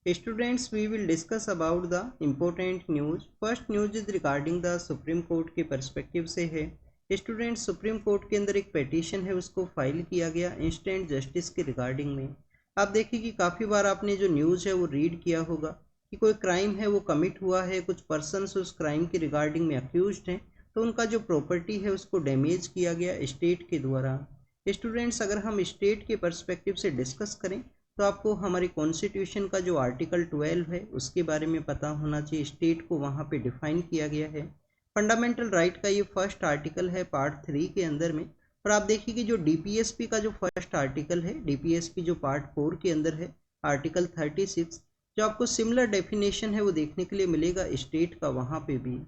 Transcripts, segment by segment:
Students, we will discuss about the important news. First news is regarding the supreme court के perspective से है। Students, supreme court के अंदर एक petition है, उसको फाइल किया गया इंस्टेंट जस्टिस के रिगार्डिंग में। आप देखिए कि काफ़ी बार आपने जो न्यूज़ है वो रीड किया होगा कि कोई क्राइम है वो कमिट हुआ है, कुछ पर्सनस उस क्राइम के रिगार्डिंग में अक्यूज्ड हैं, तो उनका जो प्रॉपर्टी है उसको डैमेज किया गया स्टेट के द्वारा। स्टूडेंट्स, अगर हम स्टेट के पर्सपेक्टिव से डिस्कस करें तो आपको हमारे कॉन्स्टिट्यूशन का जो आर्टिकल 12 है उसके बारे में पता होना चाहिए। स्टेट को वहाँ पे डिफाइन किया गया है। फंडामेंटल राइट का ये फर्स्ट आर्टिकल है पार्ट 3 के अंदर में। और आप देखिए कि जो डीपीएसपी का जो फर्स्ट आर्टिकल है, डीपीएसपी जो पार्ट 4 के अंदर है, आर्टिकल 36, जो आपको सिमिलर डेफिनेशन है वो देखने के लिए मिलेगा स्टेट का वहाँ पे भी।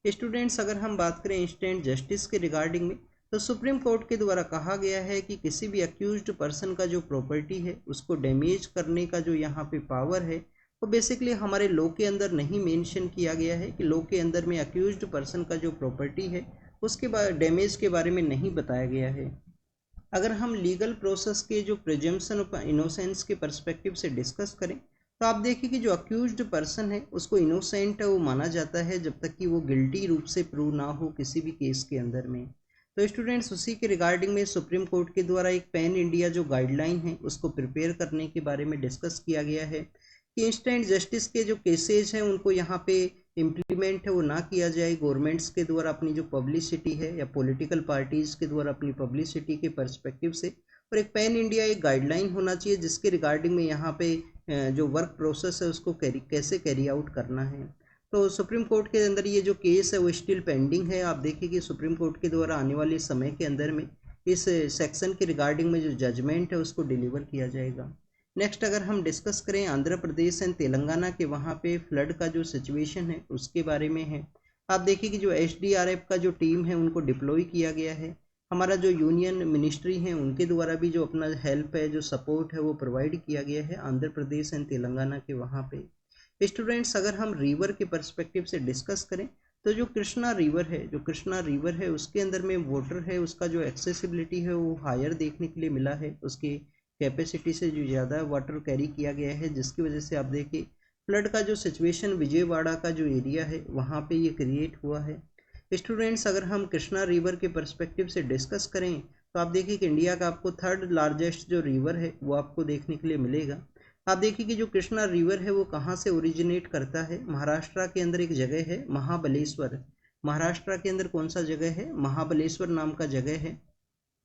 स्टूडेंट्स, अगर हम बात करें इंस्टेंट जस्टिस के रिगार्डिंग में, तो सुप्रीम कोर्ट के द्वारा कहा गया है कि किसी भी अक्यूज्ड पर्सन का जो प्रॉपर्टी है उसको डैमेज करने का जो यहाँ पे पावर है वो बेसिकली हमारे लॉ के अंदर नहीं मेंशन किया गया है, कि लॉ के अंदर में अक्यूज्ड पर्सन का जो प्रॉपर्टी है उसके डैमेज के बारे में नहीं बताया गया है। अगर हम लीगल प्रोसेस के जो प्रिजम्पशन ऑफ इनोसेंस के पर्सपेक्टिव से डिस्कस करें, तो आप देखिए कि जो अक्यूज्ड पर्सन है उसको इनोसेंट है वो माना जाता है जब तक कि वो गिल्टी रूप से प्रूव ना हो किसी भी केस के अंदर में। तो स्टूडेंट्स, उसी के रिगार्डिंग में सुप्रीम कोर्ट के द्वारा एक पैन इंडिया जो गाइडलाइन है उसको प्रिपेयर करने के बारे में डिस्कस किया गया है कि इंस्टेंट जस्टिस के जो केसेज हैं उनको यहाँ पे इम्प्लीमेंट है वो ना किया जाए गवर्नमेंट्स के द्वारा अपनी जो पब्लिसिटी है या पॉलिटिकल पार्टीज़ के द्वारा अपनी पब्लिसिटी के पर्सपेक्टिव से। और एक पैन इंडिया एक गाइडलाइन होना चाहिए जिसके रिगार्डिंग में यहाँ पे जो वर्क प्रोसेस है उसको कैसे कैरी आउट करना है। तो सुप्रीम कोर्ट के अंदर ये जो केस है वो स्टिल पेंडिंग है। आप देखिए कि सुप्रीम कोर्ट के द्वारा आने वाले समय के अंदर में इस सेक्शन के रिगार्डिंग में जो जजमेंट है उसको डिलीवर किया जाएगा। नेक्स्ट, अगर हम डिस्कस करें आंध्र प्रदेश एंड तेलंगाना के वहाँ पे फ्लड का जो सिचुएशन है उसके बारे में है। आप देखिए कि जो एसडीआरएफ का जो टीम है उनको डिप्लॉय किया गया है। हमारा जो यूनियन मिनिस्ट्री है उनके द्वारा भी जो अपना हेल्प है, जो सपोर्ट है वो प्रोवाइड किया गया है आंध्र प्रदेश एंड तेलंगाना के वहाँ पे। स्टूडेंट्स, अगर हम रिवर के पर्सपेक्टिव से डिस्कस करें, तो जो कृष्णा रिवर है उसके अंदर में वाटर है उसका जो एक्सेसिबिलिटी है वो हायर देखने के लिए मिला है, उसकी कैपेसिटी से जो ज़्यादा वाटर कैरी किया गया है, जिसकी वजह से आप देखिए फ्लड का जो सिचुएशन विजयवाड़ा का जो एरिया है वहाँ पे ये क्रिएट हुआ है। स्टूडेंट्स, अगर हम कृष्णा रिवर के पर्सपेक्टिव से डिस्कस करें तो आप देखिए कि इंडिया का आपको थर्ड लार्जेस्ट जो रिवर है वो आपको देखने के लिए मिलेगा। आप देखिए कि जो कृष्णा रिवर है वो कहाँ से ओरिजिनेट करता है। महाराष्ट्र के अंदर एक जगह है महाबलेश्वर। महाराष्ट्र के अंदर कौन सा जगह है? महाबलेश्वर नाम का जगह है।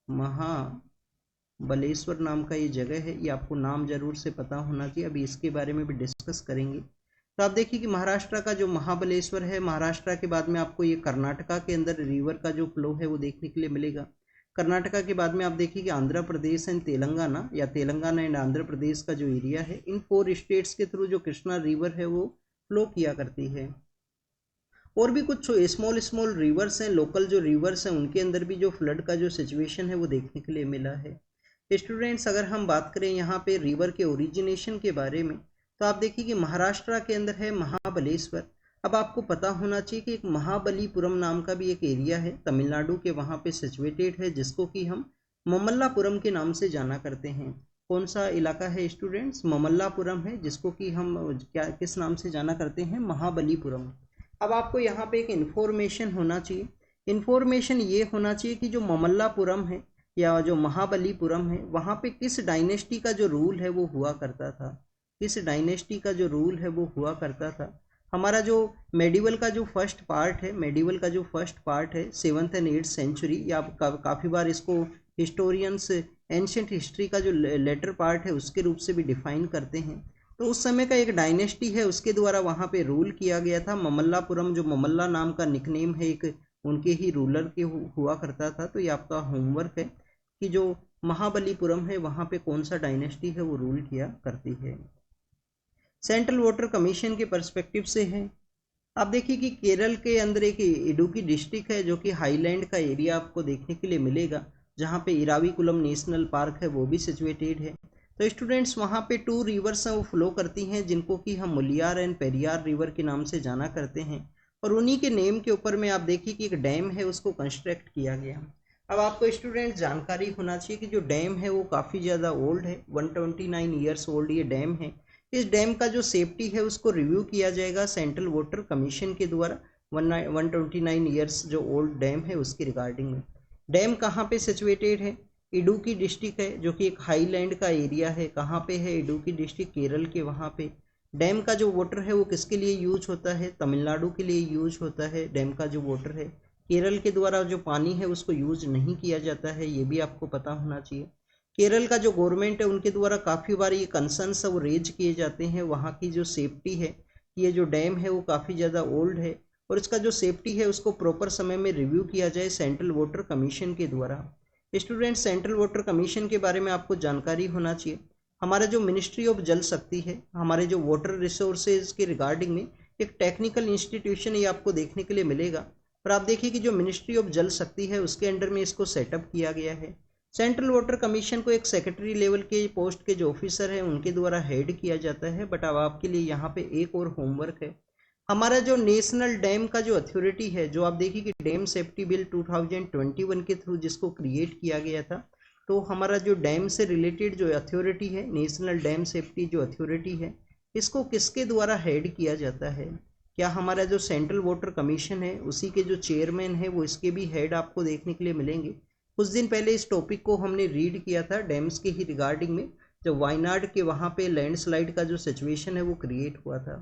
महाबलेश्वर नाम का ये जगह है, ये आपको नाम जरूर से पता होना चाहिए, अभी इसके बारे में भी डिस्कस करेंगे। तो आप देखिए कि महाराष्ट्र का जो महाबलेश्वर है, महाराष्ट्र के बाद में आपको ये कर्नाटका के अंदर रिवर का जो फ्लो है वो देखने के लिए मिलेगा। कर्नाटका के बाद में आप देखिए कि आंध्र प्रदेश एंड तेलंगाना या तेलंगाना एंड आंध्र प्रदेश का जो एरिया है, इन 4 स्टेट्स के थ्रू जो कृष्णा रिवर है वो फ्लो किया करती है। और भी कुछ स्मॉल स्मॉल रिवर्स हैं, लोकल जो रिवर्स हैं उनके अंदर भी जो फ्लड का जो सिचुएशन है वो देखने के लिए मिला है। स्टूडेंट्स, अगर हम बात करें यहाँ पे रिवर के ओरिजिनेशन के बारे में, तो आप देखिए कि महाराष्ट्र के अंदर है महाबलेश्वर। अब आपको पता होना चाहिए कि एक महाबलीपुरम नाम का भी एक एरिया है तमिलनाडु के वहाँ पे सिचुएटेड है, जिसको कि हम ममल्लापुरम के नाम से जाना करते हैं। कौन सा इलाका है स्टूडेंट्स? ममल्लापुरम है, जिसको कि हम क्या किस नाम से जाना करते हैं? महाबलीपुरम। अब आपको यहाँ पे एक इन्फॉर्मेशन होना चाहिए। इन्फॉर्मेशन ये होना चाहिए कि जो ममल्लापुरम है या जो महाबलीपुरम है वहाँ पे किस डायनेस्टी का जो रूल है वो हुआ करता था। किस डायनेस्टी का जो रूल है वो हुआ करता था। हमारा जो मेडिवल का जो फर्स्ट पार्ट है, मेडिवल का जो फर्स्ट पार्ट है 7th एंड 8th सेंचुरी, या काफ़ी बार इसको हिस्टोरियंस एंशंट हिस्ट्री का जो लेटर पार्ट है उसके रूप से भी डिफाइन करते हैं। तो उस समय का एक डायनेस्टी है उसके द्वारा वहाँ पे रूल किया गया था ममल्लापुरम, जो ममल्ला नाम का निकनेम है एक उनके ही रूलर के हुआ करता था। तो ये आपका होमवर्क है कि जो महाबलीपुरम है वहाँ पे कौन सा डायनेस्टी है वो रूल किया करती है। सेंट्रल वाटर कमीशन के पर्सपेक्टिव से है। आप देखिए कि केरल के अंदर एक इडुक्की डिस्ट्रिक्ट है जो कि हाईलैंड का एरिया आपको देखने के लिए मिलेगा, जहाँ पे इराविकुलम नेशनल पार्क है वो भी सिचुएटेड है। तो स्टूडेंट्स, वहाँ पे 2 रिवर्स हैं वो फ्लो करती हैं, जिनको कि हम मुलियार एंड पेरियार रिवर के नाम से जाना करते हैं। और उन्हीं के नेम के ऊपर में आप देखिए कि एक डैम है उसको कंस्ट्रक्ट किया गया। अब आपको स्टूडेंट जानकारी होना चाहिए कि जो डैम है वो काफ़ी ज़्यादा ओल्ड है, 129 ईयर्स ओल्ड ये डैम है। इस डैम का जो सेफ्टी है उसको रिव्यू किया जाएगा सेंट्रल वाटर कमीशन के द्वारा। 129 ईयर्स जो ओल्ड डैम है उसकी रिगार्डिंग में। डैम कहाँ पे सिचुएटेड है? इडुक्की डिस्ट्रिक्ट है, जो कि एक हाईलैंड का एरिया है। कहाँ पे है? इडुक्की डिस्ट्रिक्ट, केरल के वहाँ पे। डैम का जो वाटर है वो किसके लिए यूज होता है? तमिलनाडु के लिए यूज होता है डैम का जो वाटर है। केरल के द्वारा जो पानी है उसको यूज नहीं किया जाता है, ये भी आपको पता होना चाहिए। केरल का जो गवर्नमेंट है उनके द्वारा काफ़ी बार ये कंसर्न्स वो रेज किए जाते हैं, वहाँ की जो सेफ्टी है, ये जो डैम है वो काफ़ी ज़्यादा ओल्ड है और इसका जो सेफ्टी है उसको प्रॉपर समय में रिव्यू किया जाए सेंट्रल वाटर कमीशन के द्वारा। स्टूडेंट, सेंट्रल वाटर कमीशन के बारे में आपको जानकारी होना चाहिए। हमारा जो मिनिस्ट्री ऑफ जल शक्ति है, हमारे जो वाटर रिसोर्सेज के रिगार्डिंग में एक टेक्निकल इंस्टीट्यूशन ये आपको देखने के लिए मिलेगा। और आप देखिए कि जो मिनिस्ट्री ऑफ जल शक्ति है उसके अंडर में इसको सेटअप किया गया है। सेंट्रल वाटर कमीशन को एक सेक्रेटरी लेवल के पोस्ट के जो ऑफिसर हैं उनके द्वारा हेड किया जाता है। बट अब आपके लिए यहाँ पे एक और होमवर्क है। हमारा जो नेशनल डैम का जो अथॉरिटी है, जो आप देखिए कि डैम सेफ्टी बिल 2021 के थ्रू जिसको क्रिएट किया गया था, तो हमारा जो डैम से रिलेटेड जो अथॉरिटी है, नेशनल डैम सेफ्टी जो अथॉरिटी है, इसको किसके द्वारा हेड किया जाता है? क्या हमारा जो सेंट्रल वाटर कमीशन है उसी के जो चेयरमैन है वो इसके भी हेड आपको देखने के लिए मिलेंगे। कुछ दिन पहले इस टॉपिक को हमने रीड किया था डैम्स के ही रिगार्डिंग में, जब वायनाड के वहाँ पे लैंडस्लाइड का जो सिचुएशन है वो क्रिएट हुआ था।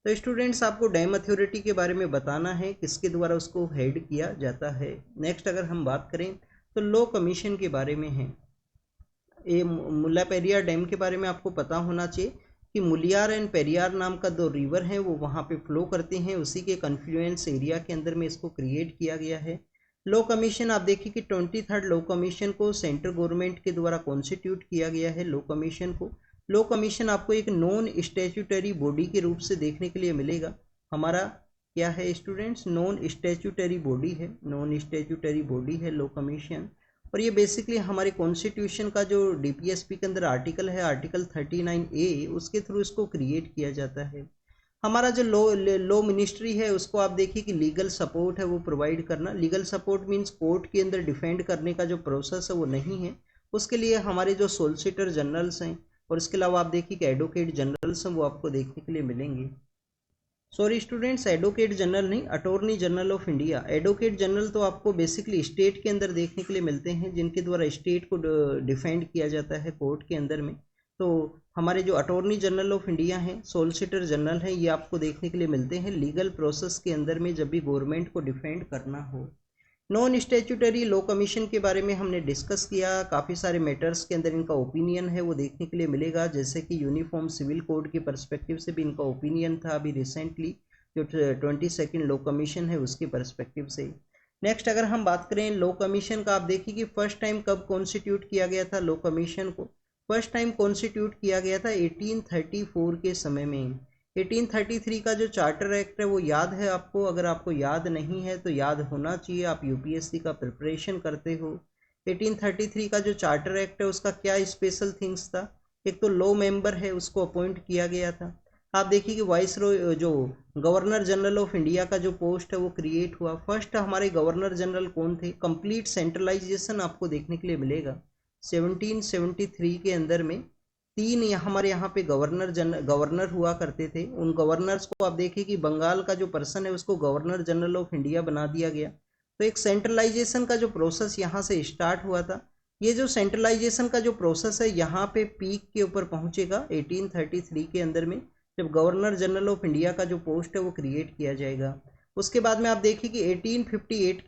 तो स्टूडेंट्स, आपको डैम अथॉरिटी के बारे में बताना है किसके द्वारा उसको हेड किया जाता है। नेक्स्ट अगर हम बात करें तो लॉ कमीशन के बारे में है। ये मुल्ला पेरियार डैम के बारे में आपको पता होना चाहिए कि मुलियार एंड पेरियार नाम का दो रिवर हैं वो वहाँ पे फ्लो करते हैं, उसी के कन्फ्लुएंस एरिया के अंदर में इसको क्रिएट किया गया है। लॉ कमीशन, आप देखिए कि 23rd लॉ कमीशन को सेंट्रल गवर्नमेंट के द्वारा कॉन्स्टिट्यूट किया गया है। लॉ कमीशन को, लॉ कमीशन आपको एक नॉन स्टैट्यूटरी बॉडी के रूप से देखने के लिए मिलेगा। हमारा क्या है स्टूडेंट्स? नॉन स्टैट्यूटरी बॉडी है, नॉन स्टैट्यूटरी बॉडी है लॉ कमीशन। और ये बेसिकली हमारे कॉन्स्टिट्यूशन का जो डीपीएसपी के अंदर आर्टिकल है, आर्टिकल 39A, उसके थ्रू इसको क्रिएट किया जाता है। हमारा जो लॉ मिनिस्ट्री है उसको आप देखिए कि लीगल सपोर्ट है वो प्रोवाइड करना। लीगल सपोर्ट मींस कोर्ट के अंदर डिफेंड करने का जो प्रोसेस है वो नहीं है, उसके लिए हमारे जो सोलिसिटर जनरल्स हैं और इसके अलावा आप देखिए कि एडवोकेट जनरल्स हैं वो आपको देखने के लिए मिलेंगे। सॉरी स्टूडेंट्स, एडवोकेट जनरल नहीं, attorney general of India. Advocate general तो आपको बेसिकली स्टेट के अंदर देखने के लिए मिलते हैं, जिनके द्वारा स्टेट को डिफेंड किया जाता है कोर्ट के अंदर में। तो हमारे जो अटॉर्नी जनरल ऑफ इंडिया हैं, सोलिसिटर जनरल हैं, ये आपको देखने के लिए मिलते हैं लीगल प्रोसेस के अंदर में जब भी गवर्नमेंट को डिफेंड करना हो। नॉन स्टैट्यूटरी लॉ कमीशन के बारे में हमने डिस्कस किया। काफ़ी सारे मैटर्स के अंदर इनका ओपिनियन है वो देखने के लिए मिलेगा, जैसे कि यूनिफॉर्म सिविल कोड के पर्सपेक्टिव से भी इनका ओपिनियन था अभी रिसेंटली, जो 22nd लॉ कमीशन है उसके पर्सपेक्टिव से। नेक्स्ट अगर हम बात करें लॉ कमीशन का, आप देखिए कि फर्स्ट टाइम कब कॉन्स्टिट्यूट किया गया था लॉ कमीशन को? फर्स्ट टाइम कॉन्स्टिट्यूट किया गया था 1834 के समय में। 1833 का जो चार्टर एक्ट है वो याद है आपको? अगर आपको याद नहीं है तो याद होना चाहिए, आप यूपीएससी का प्रिपरेशन करते हो। 1833 का जो चार्टर एक्ट है उसका क्या स्पेशल थिंग्स था? एक तो लॉ मेंबर है उसको अपॉइंट किया गया था। आप देखिए कि वाइस रॉय, जो गवर्नर जनरल ऑफ इंडिया का जो पोस्ट है वो क्रिएट हुआ। फर्स्ट हमारे गवर्नर जनरल कौन थे? कंप्लीट सेंट्रलाइजेशन आपको देखने के लिए मिलेगा 1773 के अंदर में। तीन हमारे यहाँ पे गवर्नर हुआ करते थे। उन गवर्नर्स को आप देखिए कि बंगाल का जो पर्सन है उसको गवर्नर जनरल ऑफ इंडिया बना दिया गया। तो एक सेंट्रलाइजेशन का जो प्रोसेस यहाँ से स्टार्ट हुआ था। ये जो सेंट्रलाइजेशन का जो प्रोसेस है यहाँ पे पीक के ऊपर पहुँचेगा 1833 के अंदर में, जब गवर्नर जनरल ऑफ इंडिया का जो पोस्ट है वो क्रिएट किया जाएगा। उसके बाद में आप देखिए कि 1858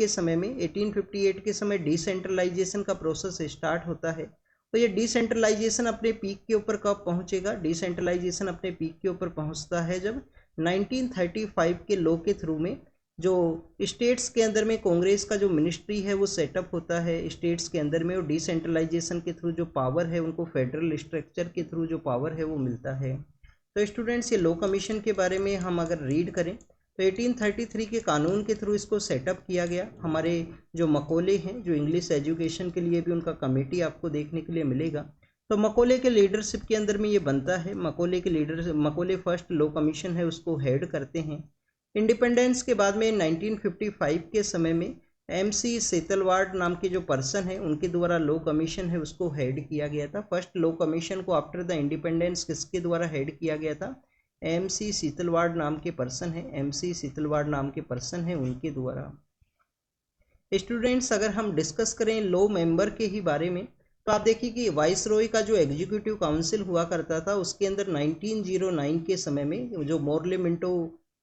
के समय डिसेंट्रलाइजेशन का प्रोसेस स्टार्ट होता है। तो ये डिसेंट्रलाइजेशन अपने पीक के ऊपर कब पहुंचेगा? डिसेंट्रलाइजेशन अपने पीक के ऊपर पहुंचता है जब 1935 के लॉ के थ्रू में जो स्टेट्स के अंदर में कांग्रेस का जो मिनिस्ट्री है वो सेटअप होता है स्टेट्स के अंदर में, और डिसेंट्रलाइजेशन के थ्रू जो पावर है उनको फेडरल स्ट्रक्चर के थ्रू जो पावर है वो मिलता है। तो स्टूडेंट्स, ये लॉ कमीशन के बारे में हम अगर रीड करें तो 1833 के कानून के थ्रू इसको सेटअप किया गया। हमारे जो मकोले हैं, जो इंग्लिश एजुकेशन के लिए भी उनका कमेटी आपको देखने के लिए मिलेगा। तो मकोले के लीडरशिप के अंदर में ये बनता है। मकोले फर्स्ट लॉ कमीशन है उसको हेड करते हैं। इंडिपेंडेंस के बाद में 1955 के समय में MC सेतलवाड नाम के जो पर्सन है उनके द्वारा लो कमीशन है उसको हेड किया गया था। फर्स्ट लो कमीशन को आफ्टर द इंडिपेंडेंस किसके द्वारा हेड किया गया था? MC सेतलवाड नाम के पर्सन है, MC सेतलवाड नाम के पर्सन है उनके द्वारा। स्टूडेंट्स अगर हम डिस्कस करें लो मेंबर के ही बारे में तो आप देखिए कि वाइसरॉय का जो एग्जीक्यूटिव काउंसिल हुआ करता था उसके अंदर 1909 के समय में जो मोर्ले मिंटो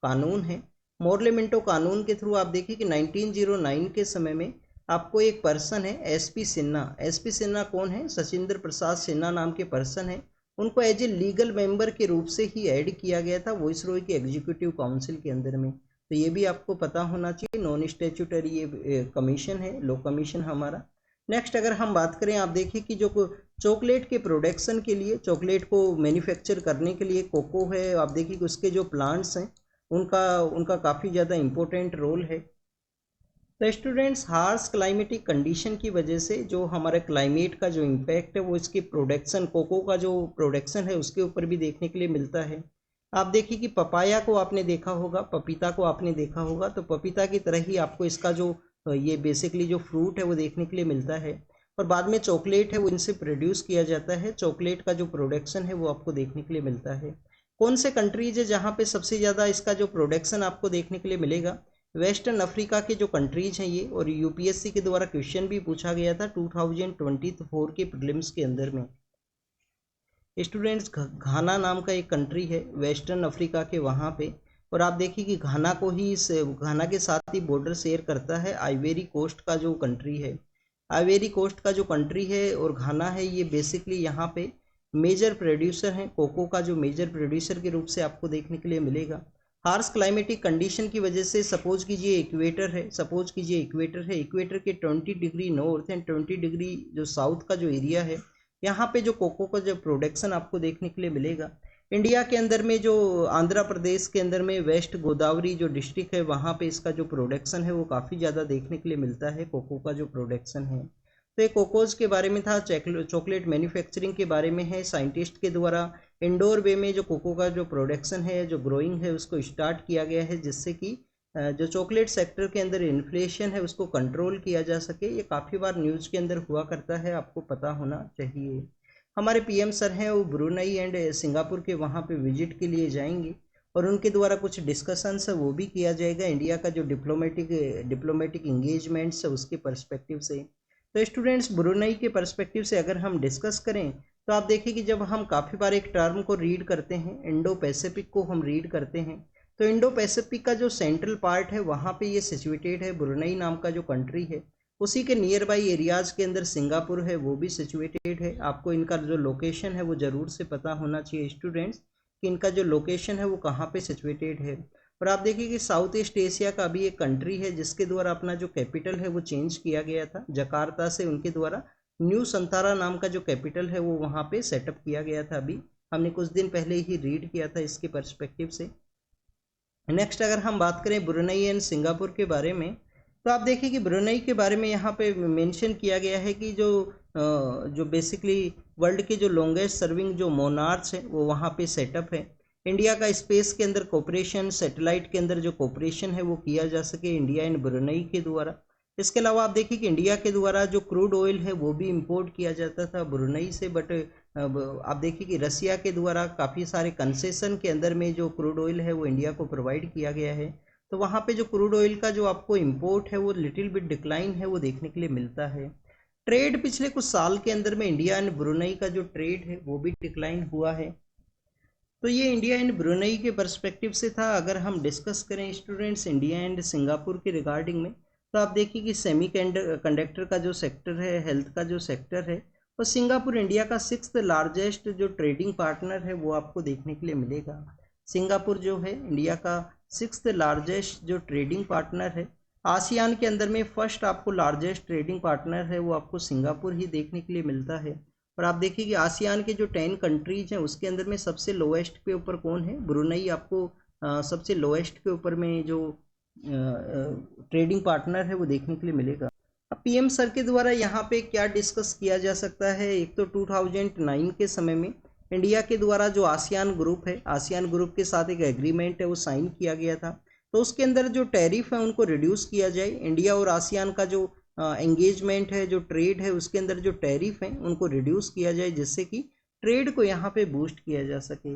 कानून है, मोर्ले मिंटो कानून के थ्रू आप देखिए कि 1909 के समय में आपको एक पर्सन है SP सिन्हा। SP सिन्हा कौन है? सचिंद्र प्रसाद सिन्हा नाम के पर्सन है, उनको एज ए लीगल मेंबर के रूप से ही ऐड किया गया था वाइसरॉय के एग्जीक्यूटिव काउंसिल के अंदर में। तो ये भी आपको पता होना चाहिए, नॉन स्टैट्यूटरी ये कमीशन है, लो कमीशन हमारा। नेक्स्ट अगर हम बात करें, आप देखिए कि जो चॉकलेट के प्रोडक्शन के लिए, चॉकलेट को मैन्युफैक्चर करने के लिए कोको है, आप देखिए कि उसके जो प्लांट्स हैं उनका काफ़ी ज़्यादा इम्पोर्टेंट रोल है। तो स्टूडेंट्स हार्श क्लाइमेटिक कंडीशन की वजह से जो हमारे क्लाइमेट का जो इम्पैक्ट है वो इसकी प्रोडक्शन, कोको का जो प्रोडक्शन है उसके ऊपर भी देखने के लिए मिलता है। आप देखिए कि पपाया को आपने देखा होगा, पपीता को आपने देखा होगा, तो पपीता की तरह ही आपको इसका जो ये बेसिकली जो फ्रूट है वो देखने के लिए मिलता है। और बाद में चॉकलेट है वो इनसे प्रोड्यूस किया जाता है, चॉकलेट का जो प्रोडक्शन है वो आपको देखने के लिए मिलता है। कौन से कंट्रीज है जहाँ पे सबसे ज़्यादा इसका जो प्रोडक्शन आपको देखने के लिए मिलेगा? वेस्टर्न अफ्रीका के जो कंट्रीज हैं ये, और UPSC के द्वारा क्वेश्चन भी पूछा गया था 2024 के प्रीलिम्स के अंदर में। स्टूडेंट्स घाना नाम का एक कंट्री है वेस्टर्न अफ्रीका के वहाँ पे, और आप देखिए कि घाना को ही, इस घाना के साथ ही बॉर्डर शेयर करता है आइवेरी कोस्ट का जो कंट्री है। आइवेरी कोस्ट का जो कंट्री है और घाना है, ये बेसिकली यहाँ पे मेजर प्रोड्यूसर हैं, कोको का जो मेजर प्रोड्यूसर के रूप से आपको देखने के लिए मिलेगा। हार्श क्लाइमेटिक कंडीशन की वजह से सपोज कीजिए इक्वेटर है, सपोज कीजिए इक्वेटर है, इक्वेटर के 20 डिग्री नॉर्थ एंड 20 डिग्री जो साउथ का जो एरिया है, यहाँ पे जो कोको का जो प्रोडक्शन आपको देखने के लिए मिलेगा। इंडिया के अंदर में जो आंध्र प्रदेश के अंदर में वेस्ट गोदावरी जो डिस्ट्रिक्ट है वहाँ पे इसका जो प्रोडक्शन है वो काफ़ी ज़्यादा देखने के लिए मिलता है, कोको का जो प्रोडक्शन है। तो ये कोकोज के बारे में था, चॉकलेट मैन्युफैक्चरिंग के बारे में है। साइंटिस्ट के द्वारा इंडोर वे में जो कोको का जो प्रोडक्शन है, जो ग्रोइंग है, उसको स्टार्ट किया गया है, जिससे कि जो चॉकलेट सेक्टर के अंदर इन्फ्लेशन है उसको कंट्रोल किया जा सके। ये काफ़ी बार न्यूज़ के अंदर हुआ करता है, आपको पता होना चाहिए। हमारे PM सर हैं वो ब्रुनई एंड सिंगापुर के वहाँ पे विजिट के लिए जाएंगे और उनके द्वारा कुछ डिस्कशंस है वो भी किया जाएगा इंडिया का जो डिप्लोमेटिक इंगेजमेंट्स है उसके पर्सपेक्टिव से। तो स्टूडेंट्स ब्रुनई के पर्सपेक्टिव से अगर हम डिस्कस करें तो आप देखिए कि जब हम काफ़ी बार एक टर्म को रीड करते हैं, इंडो पैसिफिक को हम रीड करते हैं, तो इंडो पैसिफिक का जो सेंट्रल पार्ट है वहाँ पे ये सिचुएटेड है, ब्रुनई नाम का जो कंट्री है। उसी के नियर बाई एरियाज़ के अंदर सिंगापुर है वो भी सिचुएटेड है। आपको इनका जो लोकेशन है वो ज़रूर से पता होना चाहिए स्टूडेंट्स कि इनका जो लोकेशन है वो कहाँ पे सिचुएटेड है। और आप देखिए कि साउथ ईस्ट एशिया का अभी एक कंट्री है जिसके द्वारा अपना जो कैपिटल है वो चेंज किया गया था, जकार्ता से उनके द्वारा न्यू संतारा नाम का जो कैपिटल है वो वहाँ पे सेटअप किया गया था। अभी हमने कुछ दिन पहले ही रीड किया था इसके पर्सपेक्टिव से। नेक्स्ट अगर हम बात करें ब्रुनई एंड सिंगापुर के बारे में तो आप देखिए कि ब्रुनई के बारे में यहाँ पे मेंशन किया गया है कि जो बेसिकली वर्ल्ड के जो लॉन्गेस्ट सर्विंग जो मोनार्च है वो वहाँ पे सेटअप है। इंडिया का स्पेस के अंदर कोऑपरेशन, सैटेलाइट के अंदर जो कोऑपरेशन है वो किया जा सके इंडिया एंड ब्रुनई के द्वारा। इसके अलावा आप देखिए कि इंडिया के द्वारा जो क्रूड ऑयल है वो भी इंपोर्ट किया जाता था ब्रुनई से, बट अब आप देखिए कि रसिया के द्वारा काफ़ी सारे कंसेशन के अंदर में जो क्रूड ऑयल है वो इंडिया को प्रोवाइड किया गया है। तो वहाँ पे जो क्रूड ऑयल का जो आपको इंपोर्ट है वो लिटिल बिट डिक्लाइन है वो देखने के लिए मिलता है। ट्रेड पिछले कुछ साल के अंदर में इंडिया एंड ब्रुनई का जो ट्रेड है वो भी डिक्लाइन हुआ है। तो ये इंडिया एंड ब्रुनई के पर्सपेक्टिव से था। अगर हम डिस्कस करें स्टूडेंट्स इंडिया एंड सिंगापुर के रिगार्डिंग में तो आप देखिए कि सेमी कंडक्टर का जो सेक्टर है, हेल्थ का जो सेक्टर है, और सिंगापुर इंडिया का 6th लार्जेस्ट जो ट्रेडिंग पार्टनर है वो आपको देखने के लिए मिलेगा। सिंगापुर जो है इंडिया का 6th लार्जेस्ट जो ट्रेडिंग पार्टनर है। आसियान के अंदर में फर्स्ट आपको लार्जेस्ट ट्रेडिंग पार्टनर है वो आपको सिंगापुर ही देखने के लिए मिलता है। और आप देखिए कि आसियान के जो 10 कंट्रीज हैं उसके अंदर में सबसे लोएस्ट के ऊपर कौन है? ब्रुनई आपको सबसे लोएस्ट के ऊपर में जो ट्रेडिंग पार्टनर है वो देखने के लिए मिलेगा। अब PM सर के द्वारा यहाँ पे क्या डिस्कस किया जा सकता है? एक तो 2009 के समय में इंडिया के द्वारा जो आसियान ग्रुप है, आसियान ग्रुप के साथ एक एग्रीमेंट है वो साइन किया गया था, तो उसके अंदर जो टैरिफ है उनको रिड्यूस किया जाए। इंडिया और आसियान का जो एंगेजमेंट है, जो ट्रेड है, उसके अंदर जो टैरिफ है उनको रिड्यूस किया जाए, जिससे कि ट्रेड को यहाँ पे बूस्ट किया जा सके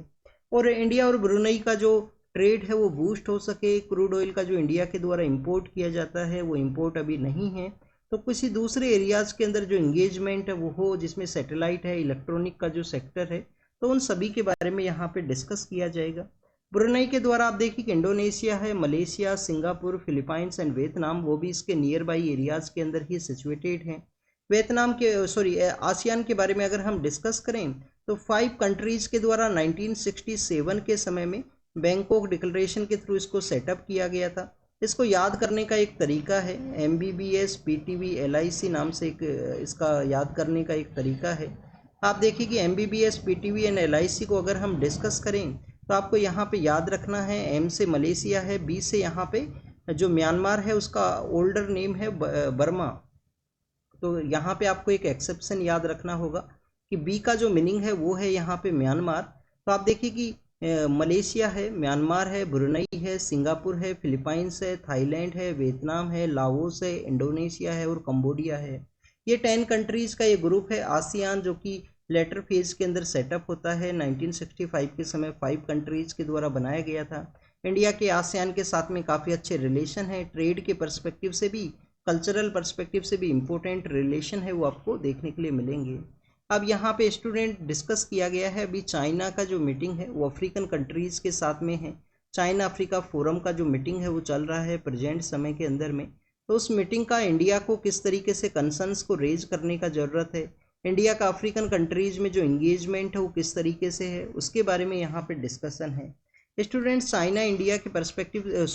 और इंडिया और ब्रुनई का जो ट्रेड है वो बूस्ट हो सके। क्रूड ऑयल का जो इंडिया के द्वारा इंपोर्ट किया जाता है वो इंपोर्ट अभी नहीं है, तो किसी दूसरे एरियाज़ के अंदर जो इंगेजमेंट है वो हो, जिसमें सैटेलाइट है, इलेक्ट्रॉनिक का जो सेक्टर है, तो उन सभी के बारे में यहाँ पे डिस्कस किया जाएगा। ब्रुनई के द्वारा आप देखिए कि इंडोनेशिया है, Malaysia, Singapore, Philippines and Vietnam, वो भी इसके नियर बाई एरियाज़ के अंदर ही सिचुएटेड हैं। वियतनाम के आसियान के बारे में अगर हम डिस्कस करें तो 5 कंट्रीज़ के द्वारा 1967 के समय में बैंकॉक डिक्लेरेशन के थ्रू इसको सेटअप किया गया था। इसको याद करने का एक तरीका है, MBBS PTV LIC नाम से एक इसका याद करने का एक तरीका है। आप देखिए कि MBBS PTV एंड LIC को अगर हम डिस्कस करें तो आपको यहाँ पे याद रखना है, M से मलेशिया है, B से यहाँ पे जो म्यांमार है उसका ओल्डर नेम है बर्मा। तो यहाँ पे आपको एक एक्सेप्शन याद रखना होगा कि बी का जो मीनिंग है वो है यहाँ पे म्यांमार। तो आप देखिए कि मलेशिया है, म्यांमार है, ब्रुनई है, सिंगापुर है, फिलीपाइंस है, थाईलैंड है, वियतनाम है, लाओस है, इंडोनेशिया है और कंबोडिया है। ये 10 कंट्रीज़ का ये ग्रुप है आसियान, जो कि लेटर फेज के अंदर सेटअप होता है। 1965 के समय 5 कंट्रीज़ के द्वारा बनाया गया था। इंडिया के आसियान के साथ में काफ़ी अच्छे रिलेशन है, ट्रेड के पर्सपेक्टिव से भी, कल्चरल पर्सपेक्टिव से भी इम्पोर्टेंट रिलेशन है वो आपको देखने के लिए मिलेंगे। अब यहाँ पे स्टूडेंट डिस्कस किया गया है, अभी चाइना का जो मीटिंग है वो अफ्रीकन कंट्रीज़ के साथ में है। चाइना अफ्रीका फोरम का जो मीटिंग है वो चल रहा है प्रेजेंट समय के अंदर में। तो उस मीटिंग का इंडिया को किस तरीके से कंसर्न्स को रेज करने का ज़रूरत है, इंडिया का अफ्रीकन कंट्रीज़ में जो इंगेजमेंट है वो किस तरीके से है, उसके बारे में यहाँ पे डिस्कशन है। स्टूडेंट्स, चाइना इंडिया के पर्सपेक्टिव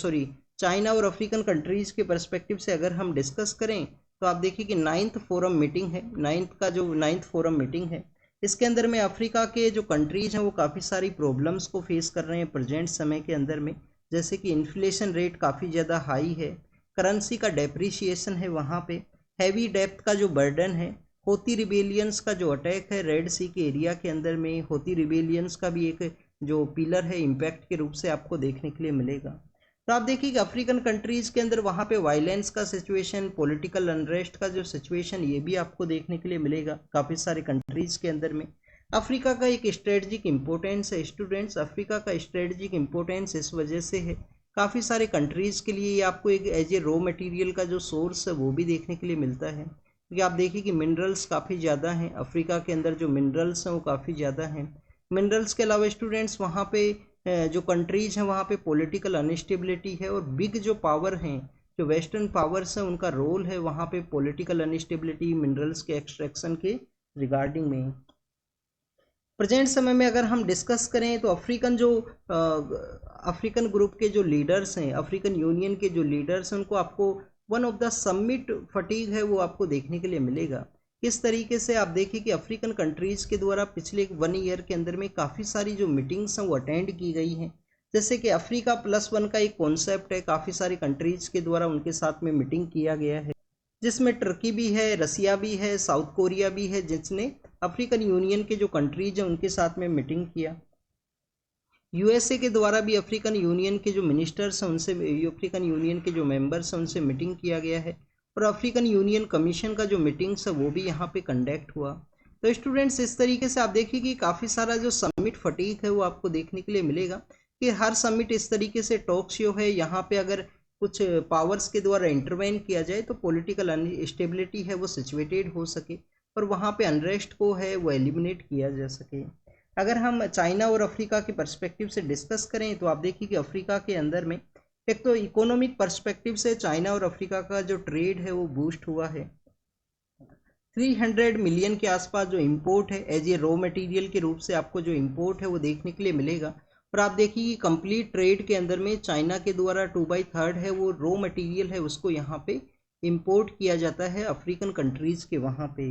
चाइना और अफ्रीकन कंट्रीज़ के पर्सपेक्टिव से अगर हम डिस्कस करें तो आप देखिए कि 9th फोरम मीटिंग है, 9th फोरम मीटिंग है। इसके अंदर में अफ्रीका के जो कंट्रीज हैं वो काफ़ी सारी प्रॉब्लम्स को फेस कर रहे हैं प्रेजेंट समय के अंदर में, जैसे कि इन्फ्लेशन रेट काफ़ी ज़्यादा हाई है, करेंसी का डेप्रिसिएशन है वहाँ पे, हैवी डेप्थ का जो बर्डन है, होती रिबेलियंस का जो अटैक है रेड सी के एरिया के अंदर में, होती रिबेलियंस का भी एक जो पिलर है इम्पैक्ट के रूप से आपको देखने के लिए मिलेगा। तो आप देखिए कि अफ्रीकन कंट्रीज़ के अंदर वहाँ पे वायलेंस का सिचुएशन, पॉलिटिकल अनरेस्ट का जो सिचुएशन, ये भी आपको देखने के लिए मिलेगा काफ़ी सारे कंट्रीज़ के अंदर में। अफ्रीका का एक स्ट्रेटजिक इम्पोर्टेंस है स्टूडेंट्स, अफ्रीका का स्ट्रेटजिक इम्पोर्टेंस इस वजह से है, काफ़ी सारे कंट्रीज़ के लिए ये आपको एक एज ए रॉ मटेरियल का जो सोर्स है वो भी देखने के लिए मिलता है, क्योंकि आप देखिए कि मिनरल्स काफ़ी ज़्यादा हैं अफ्रीका के अंदर, जो मिनरल्स हैं वो काफ़ी ज़्यादा हैं। मिनरल्स के अलावा स्टूडेंट्स वहाँ पे जो कंट्रीज हैं वहाँ पे पॉलिटिकल अनस्टेबिलिटी है, और बिग जो पावर हैं, जो वेस्टर्न पावर्स हैं, उनका रोल है वहाँ पे पॉलिटिकल अनस्टेबिलिटी, मिनरल्स के एक्सट्रैक्शन के रिगार्डिंग में। प्रेजेंट समय में अगर हम डिस्कस करें तो अफ्रीकन ग्रुप के जो लीडर्स हैं, अफ्रीकन यूनियन के जो लीडर्स हैं, उनको आपको one of the summit fatigue है वो आपको देखने के लिए मिलेगा। किस तरीके से आप देखिए कि अफ्रीकन कंट्रीज़ के द्वारा पिछले 1 ईयर के अंदर में काफ़ी सारी जो मीटिंग्स हैं वो अटेंड की गई हैं, जैसे कि अफ्रीका +1 का एक कॉन्सेप्ट है, काफ़ी सारी कंट्रीज़ के द्वारा उनके साथ में मीटिंग किया गया है, जिसमें टर्की भी है, रसिया भी है, साउथ कोरिया भी है, जिसने अफ्रीकन यूनियन के जो कंट्रीज हैं उनके साथ में मीटिंग किया। USA के द्वारा भी अफ्रीकन यूनियन के जो मिनिस्टर्स हैं उनसे, अफ्रीकन यूनियन के जो मेंबर्स हैं उनसे मीटिंग किया गया है, और अफ्रीकन यूनियन कमीशन का जो मीटिंग्स है वो भी यहाँ पे कंडक्ट हुआ। तो स्टूडेंट्स, इस तरीके से आप देखिए कि काफ़ी सारा जो समिट फटीक है वो आपको देखने के लिए मिलेगा, कि हर समिट इस तरीके से टॉक शो है, यहाँ पे अगर कुछ पावर्स के द्वारा इंटरवेन किया जाए तो पॉलिटिकल अनस्टेबिलिटी है वो सिचुएटेड हो सके, और वहाँ पे अनरेस्ट को है वो एलिमिनेट किया जा सके। अगर हम चाइना और अफ्रीका के पर्सपेक्टिव से डिस्कस करें तो आप देखिए कि अफ्रीका के अंदर में एक तो इकोनॉमिक पर्सपेक्टिव से चाइना और अफ्रीका का जो ट्रेड है वो बूस्ट हुआ है। 300 मिलियन के आसपास जो इंपोर्ट है एज ए रॉ मटेरियल के रूप से आपको जो इंपोर्ट है वो देखने के लिए मिलेगा, और आप देखिए कि कंप्लीट ट्रेड के अंदर में चाइना के द्वारा 2/3 है वो रॉ मटेरियल है उसको यहाँ पे इंपोर्ट किया जाता है अफ्रीकन कंट्रीज़ के वहाँ पे।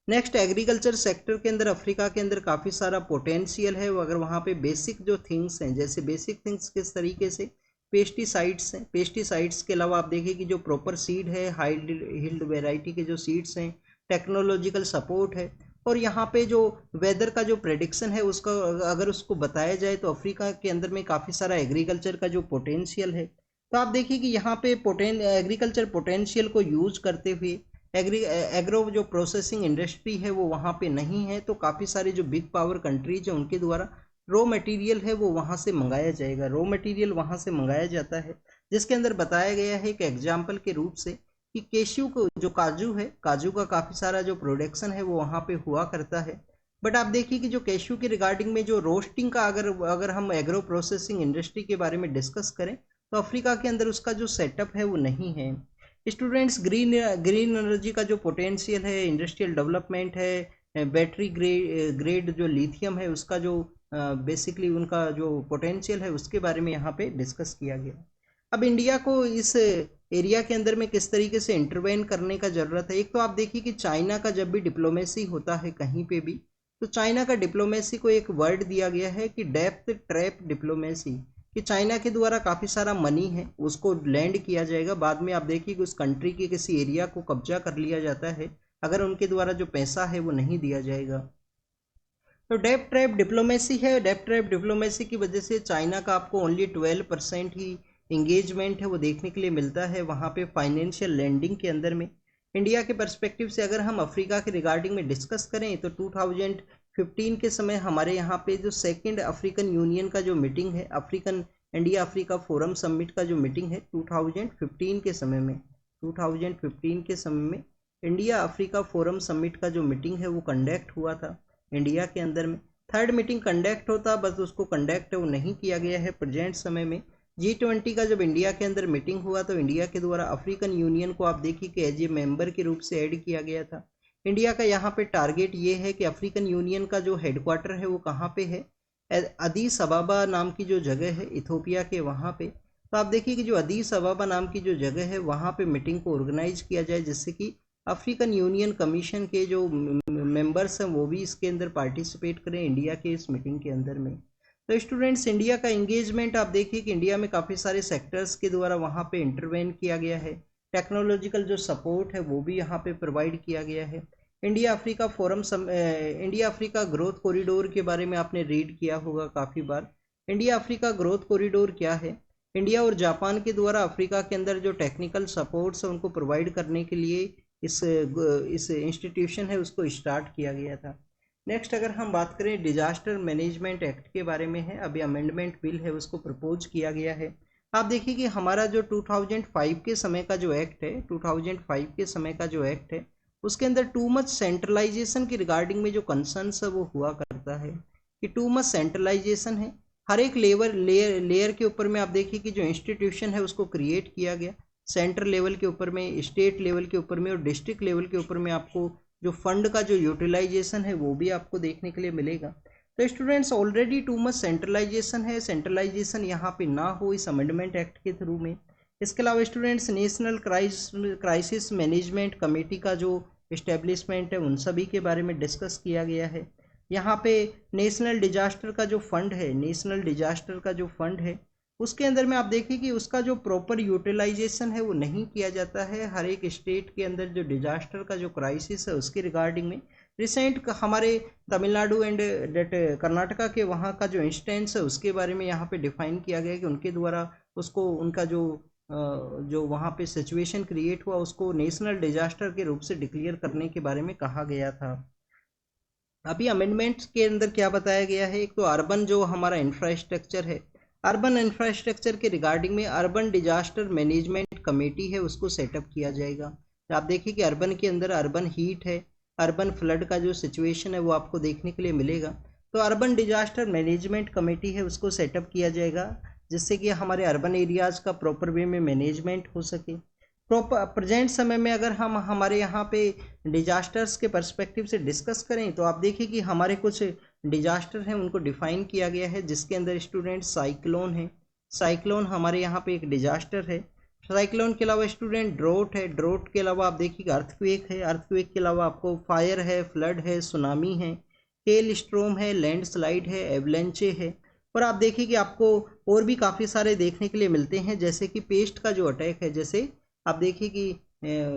नेक्स्ट, एग्रीकल्चर सेक्टर के अंदर अफ्रीका के अंदर काफ़ी सारा पोटेंशियल है, अगर वहाँ पे बेसिक जो थिंग्स हैं, जैसे बेसिक थिंग्स किस तरीके से, पेस्टिसाइड्स हैं, पेस्टिसाइड्स के अलावा आप देखिए कि जो प्रॉपर सीड है, हाई हिल्ड वेराइटी के जो सीड्स हैं, टेक्नोलॉजिकल सपोर्ट है, और यहाँ पे जो वेदर का जो प्रेडिक्शन है उसका अगर उसको बताया जाए तो अफ्रीका के अंदर में काफ़ी सारा एग्रीकल्चर का जो पोटेंशियल है, तो आप देखिए कि यहाँ पे एग्रीकल्चर पोटेंशियल को यूज करते हुए एग्रो जो प्रोसेसिंग इंडस्ट्री है वो वहाँ पे नहीं है, तो काफ़ी सारे जो बिग पावर कंट्रीज है उनके द्वारा रॉ मटेरियल है वो वहाँ से मंगाया जाएगा, रॉ मटेरियल वहाँ से मंगाया जाता है, जिसके अंदर बताया गया है एक एग्जाम्पल के रूप से कि केशू को जो काजू है, काजू का काफ़ी सारा जो प्रोडक्शन है वो वहाँ पे हुआ करता है। बट आप देखिए कि जो केशू के रिगार्डिंग में जो रोस्टिंग का अगर अगर हम एग्रो प्रोसेसिंग इंडस्ट्री के बारे में डिस्कस करें तो अफ्रीका के अंदर उसका जो सेटअप है वो नहीं है। स्टूडेंट्स, ग्रीन ग्रीन एनर्जी का जो पोटेंशियल है, इंडस्ट्रियल डेवलपमेंट है, बैटरी ग्रेड जो लिथियम है उसका जो बेसिकली उनका जो पोटेंशियल है उसके बारे में यहाँ पे डिस्कस किया गया। अब इंडिया को इस एरिया के अंदर में किस तरीके से इंटरवेन करने का ज़रूरत है। एक तो आप देखिए कि चाइना का जब भी डिप्लोमेसी होता है कहीं पे भी, तो चाइना का डिप्लोमेसी को एक वर्ड दिया गया है कि डेप्थ ट्रैप डिप्लोमेसी, कि चाइना के द्वारा काफ़ी सारा मनी है उसको लैंड किया जाएगा, बाद में आप देखिए कि उस कंट्री के किसी एरिया को कब्जा कर लिया जाता है अगर उनके द्वारा जो पैसा है वो नहीं दिया जाएगा। तो डेप्थ ट्रैप डिप्लोमेसी है, डेप्थ ट्रैप डिप्लोमेसी की वजह से चाइना का आपको ओनली 12% ही इंगेजमेंट है वो देखने के लिए मिलता है वहाँ पे फाइनेंशियल लैंडिंग के अंदर में। इंडिया के पर्सपेक्टिव से अगर हम अफ्रीका के रिगार्डिंग में डिस्कस करें तो 2015 के समय हमारे यहाँ पे जो सेकेंड अफ्रीकन यूनियन का जो मीटिंग है, African India Africa forum summit का जो मीटिंग है 2015 के समय में, 2015 के समय में इंडिया अफ्रीका फोरम समिट का जो मीटिंग है वो कंडक्ट हुआ था इंडिया के अंदर में। थर्ड मीटिंग कंडक्ट होता, बस उसको कंडक्ट वो नहीं किया गया है प्रेजेंट समय में। G20 का जब इंडिया के अंदर मीटिंग हुआ तो इंडिया के द्वारा अफ्रीकन यूनियन को आप देखिए कि एज ए मेंबर के रूप से ऐड किया गया था। इंडिया का यहाँ पे टारगेट ये है कि अफ्रीकन यूनियन का जो हेडक्वार्टर है वो कहाँ पे है, अदीस अबाबा नाम की जो जगह है इथोपिया के वहाँ पे। तो आप देखिए कि जो अदीस अबाबा नाम की जो जगह है वहाँ पे मीटिंग को ऑर्गेनाइज किया जाए, जिससे कि अफ्रीकन यूनियन कमीशन के जो मेंबर्स हैं वो भी इसके अंदर पार्टिसिपेट करें इंडिया के इस मीटिंग के अंदर में। तो स्टूडेंट्स, इंडिया का इंगेजमेंट आप देखिए कि इंडिया में काफ़ी सारे सेक्टर्स के द्वारा वहाँ पे इंटरवेन किया गया है, टेक्नोलॉजिकल जो सपोर्ट है वो भी यहाँ पे प्रोवाइड किया गया है। India Africa forum India Africa growth corridor के बारे में आपने रीड किया होगा काफ़ी बार। इंडिया अफ्रीका ग्रोथ कॉरिडोर क्या है? इंडिया और जापान के द्वारा अफ्रीका के अंदर जो टेक्निकल सपोर्ट्स है उनको प्रोवाइड करने के लिए इस इंस्टीट्यूशन है उसको स्टार्ट किया गया था। नेक्स्ट अगर हम बात करें डिजास्टर मैनेजमेंट एक्ट के बारे में है, अभी अमेंडमेंट बिल है उसको प्रपोज किया गया है। आप देखिए कि हमारा जो 2005 के समय का जो एक्ट है, 2005 के समय का जो एक्ट है उसके अंदर टू मच सेंट्रलाइजेशन के रिगार्डिंग में जो कंसर्न्स है वो हुआ करता है कि टू मच सेंट्रलाइजेशन है। हर एक लेयर के ऊपर में आप देखिए कि जो इंस्टीट्यूशन है उसको क्रिएट किया गया, सेंट्रल लेवल के ऊपर में, स्टेट लेवल के ऊपर में और डिस्ट्रिक्ट लेवल के ऊपर में आपको जो फंड का जो यूटिलाइजेशन है वो भी आपको देखने के लिए मिलेगा। तो students, already too much centralisation है, सेंट्रलाइजेशन यहाँ पे ना हो इस अमेंडमेंट एक्ट के थ्रू में। इसके अलावा students, national crisis management committee का जो इस्टेब्लिशमेंट है उन सभी के बारे में डिस्कस किया गया है। यहाँ पे नेशनल डिजास्टर का जो फंड है, नेशनल डिजास्टर का जो फंड है उसके अंदर में आप देखिए कि उसका जो प्रॉपर यूटिलाइजेशन है वो नहीं किया जाता है। हर एक स्टेट के अंदर जो डिजास्टर का जो क्राइसिस है उसके रिगार्डिंग में रिसेंट हमारे तमिलनाडु एंड डेट कर्नाटका के वहाँ का जो इंस्टेंस है उसके बारे में यहाँ पे डिफाइन किया गया कि उनके द्वारा उसको उनका जो वहाँ पे सिचुएशन क्रिएट हुआ उसको नेशनल डिजास्टर के रूप से डिक्लेयर करने के बारे में कहा गया था। अभी अमेंडमेंट्स के अंदर क्या बताया गया है, एक तो अर्बन जो हमारा इंफ्रास्ट्रक्चर है, अर्बन इंफ्रास्ट्रक्चर के रिगार्डिंग में अर्बन डिजास्टर मैनेजमेंट कमेटी है उसको सेटअप किया जाएगा। आप देखिए कि अर्बन के अंदर अर्बन हीट है, अर्बन फ्लड का जो सिचुएशन है वो आपको देखने के लिए मिलेगा, तो अर्बन डिजास्टर मैनेजमेंट कमेटी है उसको सेटअप किया जाएगा, जिससे कि हमारे अर्बन एरियाज़ का प्रॉपर वे में मैनेजमेंट हो सके। प्रॉपर प्रेजेंट समय में अगर हम हमारे यहाँ पे डिजास्टर्स के पर्सपेक्टिव से डिस्कस करें तो आप देखिए कि हमारे कुछ डिजास्टर हैं उनको डिफाइन किया गया है, जिसके अंदर स्टूडेंट साइक्लोन है, साइक्लोन हमारे यहाँ पे एक डिजास्टर है। साइक्लोन के अलावा स्टूडेंट ड्रोट है, ड्रोट के अलावा आप देखिए अर्थक्वेक है, अर्थक्वेक के अलावा आपको फायर है, फ्लड है, सुनामी है, हेल स्ट्रोम है, लैंडस्लाइड है, एवलेंचे है, और आप देखिए कि आपको और भी काफ़ी सारे देखने के लिए मिलते हैं, जैसे कि पेस्ट का जो अटैक है। जैसे आप देखिए कि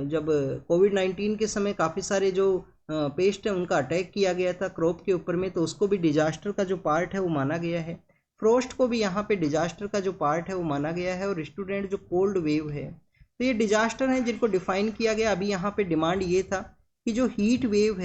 जब कोविड-19 के समय काफ़ी सारे जो पेस्ट है उनका अटैक किया गया था क्रॉप के ऊपर में, तो उसको भी डिजास्टर का जो पार्ट है वो माना गया है। फ्रोस्ट को भी यहाँ पे डिजास्टर का जो पार्ट है वो माना गया है। और स्टूडेंट जो कोल्ड वेव है तो ये डिजास्टर हैं जिनको डिफाइन किया गया। अभी यहाँ पे डिमांड ये था कि जो हीट वेव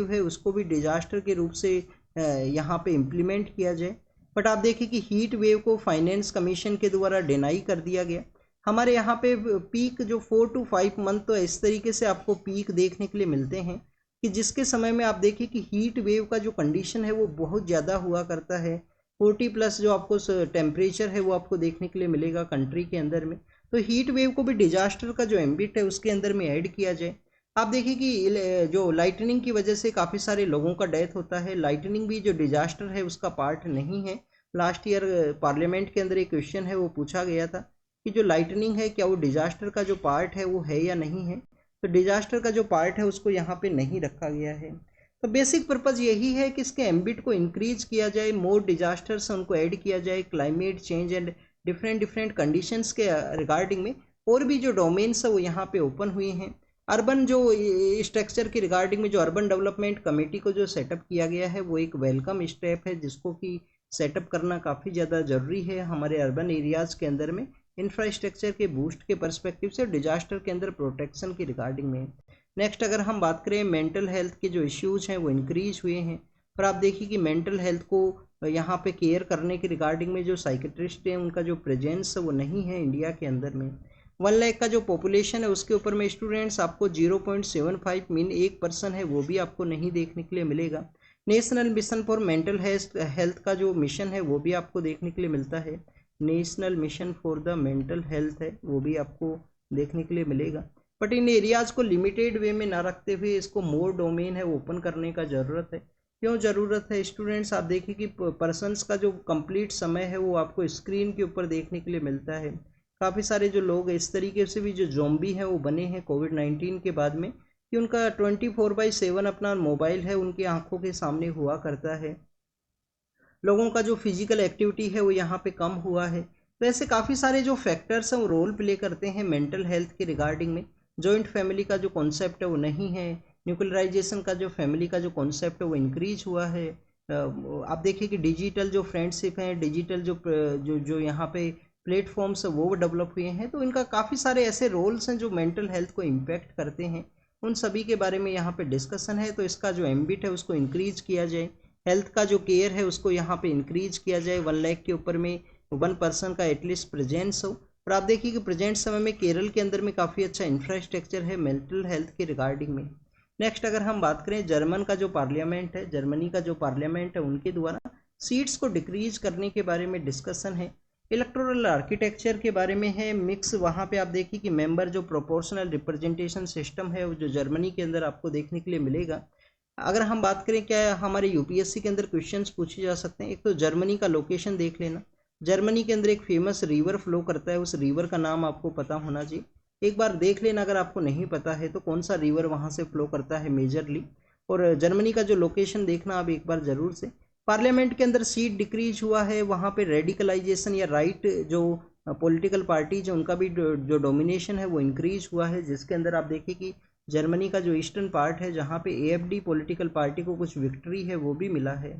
है उसको भी डिजास्टर के रूप से यहाँ पे इम्प्लीमेंट किया जाए। बट आप देखिए कि हीट वेव को फाइनेंस कमीशन के द्वारा डिनाई कर दिया गया। हमारे यहाँ पे पीक जो 4 to 5 मंथ तो इस तरीके से आपको पीक देखने के लिए मिलते हैं कि जिसके समय में आप देखिए कि हीट वेव का जो कंडीशन है वो बहुत ज़्यादा हुआ करता है। 40+ जो आपको टेम्परेचर है वो आपको देखने के लिए मिलेगा कंट्री के अंदर में। तो हीट वेव को भी डिजास्टर का जो एम्बिट है उसके अंदर में ऐड किया जाए। आप देखिए कि जो लाइटनिंग की वजह से काफ़ी सारे लोगों का डेथ होता है। लाइटनिंग भी जो डिजास्टर है उसका पार्ट नहीं है। लास्ट ईयर पार्लियामेंट के अंदर एक क्वेश्चन है वो पूछा गया था कि जो लाइटनिंग है क्या वो डिजास्टर का जो पार्ट है वो है या नहीं है। तो डिजास्टर का जो पार्ट है उसको यहाँ पे नहीं रखा गया है। तो बेसिक पर्पज़ यही है कि इसके एम्बिट को इंक्रीज किया जाए, मोर डिजास्टर्स उनको ऐड किया जाए, climate change and different conditions के रिगार्डिंग में और भी जो डोमेन्स है वो यहाँ पे ओपन हुए हैं। अर्बन जो स्ट्रक्चर के रिगार्डिंग में जो अर्बन डेवलपमेंट कमेटी को जो सेटअप किया गया है वो एक वेलकम स्टेप है, जिसको कि सेटअप करना काफ़ी ज़्यादा ज़रूरी है हमारे अर्बन एरियाज़ के अंदर में इंफ्रास्ट्रक्चर के बूस्ट के पर्सपेक्टिव से, डिजास्टर के अंदर प्रोटेक्शन की रिगार्डिंग में। नेक्स्ट अगर हम बात करें मेंटल हेल्थ के जो इश्यूज हैं वो इंक्रीज हुए हैं। और आप देखिए कि मेंटल हेल्थ को यहाँ पे केयर करने के रिगार्डिंग में जो साइकेट्रिस्ट हैं उनका जो प्रेजेंस है वो नहीं है इंडिया के अंदर में। 1 लाख का जो पॉपुलेशन है उसके ऊपर में स्टूडेंट्स आपको 0.75 मीन 1% है वो भी आपको नहीं देखने के लिए मिलेगा। National mission for mental health का जो मिशन है वो भी आपको देखने के लिए मिलता है। National mission for the mental health है वो भी आपको देखने के लिए मिलेगा। बट इन एरियाज़ को लिमिटेड वे में ना रखते हुए इसको मोर डोमेन है ओपन करने का ज़रूरत है। क्यों ज़रूरत है स्टूडेंट्स? आप देखिए कि पर्सनस का जो कंप्लीट समय है वो आपको स्क्रीन के ऊपर देखने के लिए मिलता है। काफ़ी सारे जो लोग इस तरीके से भी जो ज़ॉम्बी हैं वो बने हैं कोविड-19 के बाद में कि उनका 24/7 अपना मोबाइल है उनकी आंखों के सामने हुआ करता है। लोगों का जो फिजिकल एक्टिविटी है वो यहाँ पे कम हुआ है। तो ऐसे काफ़ी सारे जो फैक्टर्स हैं वो रोल प्ले करते हैं मेंटल हेल्थ के रिगार्डिंग में। जॉइंट फैमिली का जो कॉन्सेप्ट है वो नहीं है। न्यूक्लियराइजेशन का जो फैमिली का जो कॉन्सेप्ट है वो इंक्रीज हुआ है। आप देखिए कि डिजिटल जो फ्रेंडशिप है, डिजिटल जो यहाँ पे प्लेटफॉर्म्स है वो डेवलप हुए हैं। तो इनका काफ़ी सारे ऐसे रोल्स हैं जो मेंटल हेल्थ को इम्पैक्ट करते हैं। उन सभी के बारे में यहाँ पे डिस्कशन है। तो इसका जो एम्बिट है उसको इंक्रीज किया जाए। हेल्थ का जो केयर है उसको यहाँ पे इंक्रीज किया जाए। 1 लाख के ऊपर में 1% का एटलीस्ट प्रेजेंस हो। और आप देखिए कि प्रेजेंट समय में केरल के अंदर में काफ़ी अच्छा इंफ्रास्ट्रक्चर है मेंटल हेल्थ के रिगार्डिंग में। नेक्स्ट अगर हम बात करें जर्मन का जो पार्लियामेंट है, जर्मनी का जो पार्लियामेंट है उनके द्वारा सीट्स को डिक्रीज करने के बारे में डिस्कशन है। इलेक्टोरल आर्किटेक्चर के बारे में है मिक्स। वहाँ पे आप देखिए कि मेंबर जो प्रोपोर्शनल रिप्रेजेंटेशन सिस्टम है वो जो जर्मनी के अंदर आपको देखने के लिए मिलेगा। अगर हम बात करें क्या हमारे यूपीएससी के अंदर क्वेश्चंस पूछे जा सकते हैं, एक तो जर्मनी का लोकेशन देख लेना। जर्मनी के अंदर एक फेमस रिवर फ्लो करता है, उस रिवर का नाम आपको पता होना चाहिए। एक बार देख लेना अगर आपको नहीं पता है तो कौन सा रिवर वहाँ से फ्लो करता है मेजरली। और जर्मनी का जो लोकेशन देखना आप एक बार ज़रूर से। पार्लियामेंट के अंदर सीट डिक्रीज हुआ है। वहाँ पे रेडिकलाइजेशन या राइट जो पॉलिटिकल पार्टीज है उनका भी जो डोमिनेशन है वो इंक्रीज हुआ है, जिसके अंदर आप देखिए कि जर्मनी का जो ईस्टर्न पार्ट है जहाँ पे एएफडी पॉलिटिकल पार्टी को कुछ विक्ट्री है वो भी मिला है।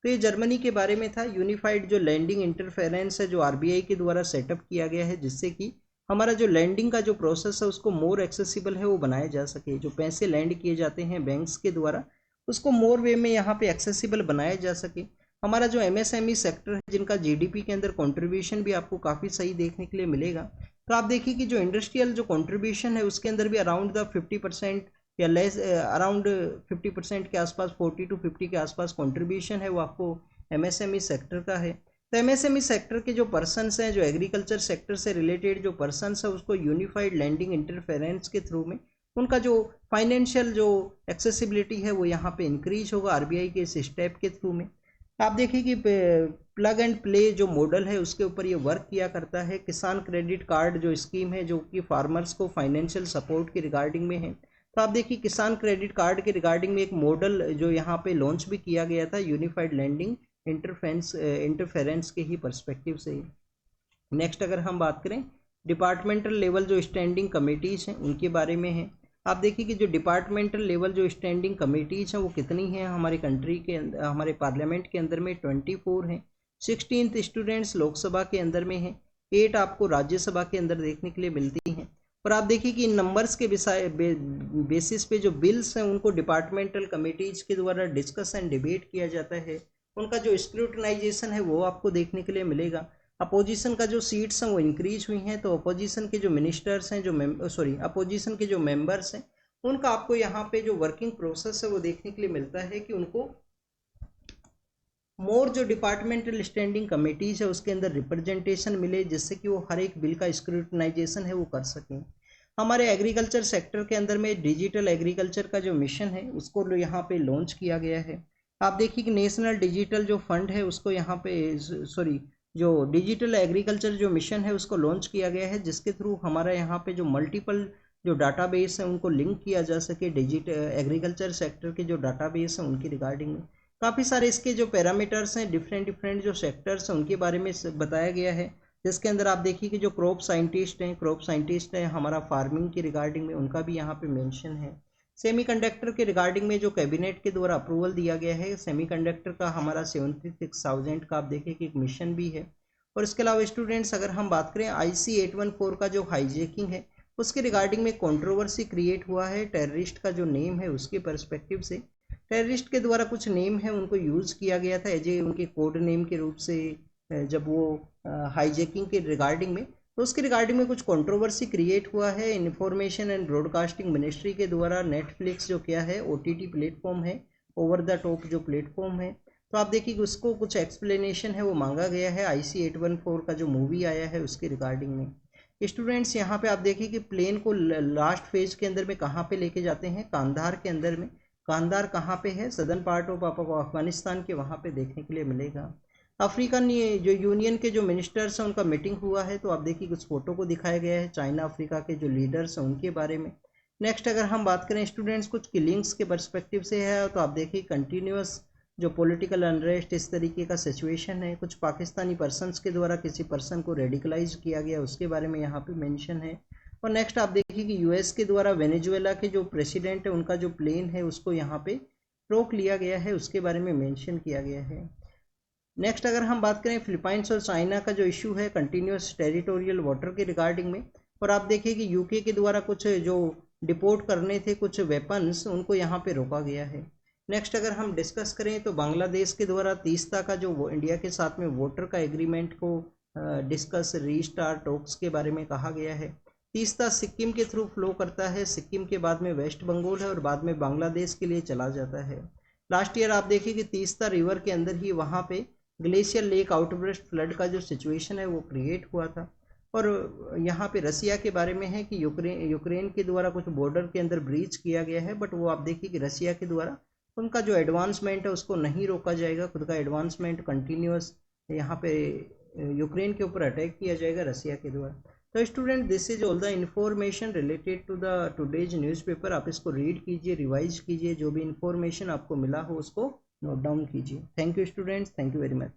तो ये जर्मनी के बारे में था। यूनिफाइड जो लैंडिंग इंटरफेरेंस है जो आरबीआई के द्वारा सेटअप किया गया है, जिससे कि हमारा जो लैंडिंग का जो प्रोसेस है उसको मोर एक्सेसिबल है वो बनाया जा सके। जो पैसे लैंड किए जाते हैं बैंक्स के द्वारा उसको मोर वे में यहाँ पे एक्सेसिबल बनाया जा सके। हमारा जो एमएसएमई सेक्टर है जिनका जीडीपी के अंदर कंट्रीब्यूशन भी आपको काफ़ी सही देखने के लिए मिलेगा। तो आप देखिए कि जो इंडस्ट्रियल जो कंट्रीब्यूशन है उसके अंदर भी अराउंड द 50% या लेस, अराउंड 50% के आसपास, 40 to 50 के आसपास कंट्रीब्यूशन है वो आपको एमएसएमई सेक्टर का है। तो एमएसएमई सेक्टर के जो पर्सनस हैं, जो एग्रीकल्चर सेक्टर से रिलेटेड जो पर्सनस है उसको यूनिफाइड लैंडिंग इंटरफेरेंस के थ्रू में उनका जो फाइनेंशियल जो एक्सेसिबिलिटी है वो यहाँ पे इंक्रीज होगा आरबीआई के इस स्टेप के थ्रू में। आप देखिए कि प्लग एंड प्ले जो मॉडल है उसके ऊपर ये वर्क किया करता है। किसान क्रेडिट कार्ड जो स्कीम है जो कि फार्मर्स को फाइनेंशियल सपोर्ट के रिगार्डिंग में है। तो आप देखिए किसान क्रेडिट कार्ड के रिगार्डिंग में एक मॉडल जो यहाँ पे लॉन्च भी किया गया था यूनिफाइड लैंडिंग इंटरफेरेंस के ही पर्सपेक्टिव से। नेक्स्ट अगर हम बात करें डिपार्टमेंटल लेवल जो स्टैंडिंग कमेटीज़ हैं उनके बारे में है। आप देखिए कि जो डिपार्टमेंटल लेवल जो स्टैंडिंग कमेटीज़ हैं वो कितनी हैं हमारे कंट्री के अंदर, हमारे पार्लियामेंट के अंदर में 24 हैं। 16 स्टूडेंट्स लोकसभा के अंदर में है, 8 आपको राज्यसभा के अंदर देखने के लिए मिलती हैं। और आप देखिए कि इन नंबर्स के बेसिस पे जो बिल्स हैं उनको डिपार्टमेंटल कमिटीज के द्वारा डिस्कस एंड डिबेट किया जाता है, उनका जो स्क्रूटनाइजेशन है वो आपको देखने के लिए मिलेगा। अपोजिशन का जो सीट्स हैं वो इंक्रीज हुई हैं, तो अपोजिशन के जो मिनिस्टर्स हैं, अपोजिशन के जो मेंबर्स हैं, उनका आपको यहाँ पे जो वर्किंग प्रोसेस है वो देखने के लिए मिलता है कि उनको मोर जो डिपार्टमेंटल स्टैंडिंग कमेटीज है उसके अंदर रिप्रेजेंटेशन मिले, जिससे कि वो हर एक बिल का स्क्रूटनाइजेशन है वो कर सकें। हमारे एग्रीकल्चर सेक्टर के अंदर में डिजिटल एग्रीकल्चर का जो मिशन है उसको यहाँ पे लॉन्च किया गया है। आप देखिए कि नेशनल डिजिटल जो फंड है उसको यहाँ पे जो डिजिटल एग्रीकल्चर जो मिशन है उसको लॉन्च किया गया है, जिसके थ्रू हमारा यहाँ पे जो मल्टीपल जो डाटाबेस है उनको लिंक किया जा सके डिजिटल एग्रीकल्चर सेक्टर के जो डाटाबेस हैं उनकी रिगार्डिंग में। काफ़ी सारे इसके जो पैरामीटर्स हैं, डिफरेंट जो सेक्टर्स हैं उनके बारे में बताया गया है, जिसके अंदर आप देखिए कि जो क्रॉप साइंटिस्ट हैं हमारा फार्मिंग की रिगार्डिंग में, उनका भी यहाँ पे मेंशन है। सेमीकंडक्टर के रिगार्डिंग में जो कैबिनेट के द्वारा अप्रूवल दिया गया है, सेमीकंडक्टर का हमारा 76,000 का आप देखिए कि एक मिशन भी है। और इसके अलावा स्टूडेंट्स अगर हम बात करें IC-814 का जो हाईजैकिंग है उसके रिगार्डिंग में कंट्रोवर्सी क्रिएट हुआ है टेररिस्ट का जो नेम है उसके पर्सपेक्टिव से। टेररिस्ट के द्वारा कुछ नेम है उनको यूज़ किया गया था एज ए उनके कोड नेम के रूप से जब वो हाईजैकिंग के रिगार्डिंग में, तो उसके रिगार्डिंग में कुछ कंट्रोवर्सी क्रिएट हुआ है। इन्फॉर्मेशन एंड ब्रॉडकास्टिंग मिनिस्ट्री के द्वारा नेटफ्लिक्स जो क्या है OTT प्लेटफॉर्म है, ओवर द टॉप जो प्लेटफॉर्म है, तो आप देखिए कि उसको कुछ एक्सप्लेनेशन है वो मांगा गया है IC-814 का जो मूवी आया है उसके रिगार्डिंग में। स्टूडेंट्स यहाँ पे आप देखिए कि प्लेन को लास्ट फेज के अंदर में कहाँ पे लेके जाते हैं, कांधार के अंदर में। कांधार कहाँ पे है, सदर्न पार्ट ऑफ आपको अफगानिस्तान के वहाँ पे देखने के लिए मिलेगा। अफ्रीकन जो यूनियन के जो मिनिस्टर्स हैं उनका मीटिंग हुआ है, तो आप देखिए कुछ फोटो को दिखाया गया है चाइना अफ्रीका के जो लीडर्स हैं उनके बारे में। नेक्स्ट अगर हम बात करें स्टूडेंट्स कुछ किलिंग्स के पर्सपेक्टिव से है, तो आप देखिए कंटिन्यूस जो पॉलिटिकल अनरेस्ट इस तरीके का सिचुएशन है, कुछ पाकिस्तानी पर्सनस के द्वारा किसी पर्सन को रेडिकलाइज किया गया उसके बारे में यहाँ पे मेंशन है। और नेक्स्ट आप देखिए कि US के द्वारा वेनेजुएला के जो प्रेसिडेंट है उनका जो प्लेन है उसको यहाँ पे रोक लिया गया है, उसके बारे में मेंशन किया गया है। नेक्स्ट अगर हम बात करें फिलीपाइंस और चाइना का जो इशू है कंटिन्यूस टेरिटोरियल वाटर के रिगार्डिंग में, और आप देखिए कि UK के द्वारा कुछ जो डिपोर्ट करने थे कुछ वेपन्स उनको यहाँ पे रोका गया है। नेक्स्ट अगर हम डिस्कस करें तो बांग्लादेश के द्वारा तीस्ता का जो इंडिया के साथ में वाटर का एग्रीमेंट को डिस्कस रीस्टार्ट टॉक्स के बारे में कहा गया है। तीस्ता सिक्किम के थ्रू फ्लो करता है, सिक्किम के बाद में वेस्ट बंगाल है और बाद में बांग्लादेश के लिए चला जाता है। लास्ट ईयर आप देखिए कि तीस्ता रिवर के अंदर ही वहाँ पे ग्लेशियर लेक आउटब्रस्ट फ्लड का जो सिचुएशन है वो क्रिएट हुआ था। और यहाँ पे रसिया के बारे में है कि यूक्रेन के द्वारा कुछ बॉर्डर के अंदर ब्रीच किया गया है, बट वो आप देखिए कि रसिया के द्वारा उनका जो एडवांसमेंट है उसको नहीं रोका जाएगा, खुद का एडवांसमेंट कंटिन्यूस यहाँ पे यूक्रेन के ऊपर अटैक किया जाएगा रसिया के द्वारा। तो student this is all the information related to the today's newspaper. आप इसको रीड कीजिए, रिवाइज कीजिए, जो भी इन्फॉर्मेशन आपको मिला हो उसको नोट डाउन कीजिए। Thank you students, thank you very much.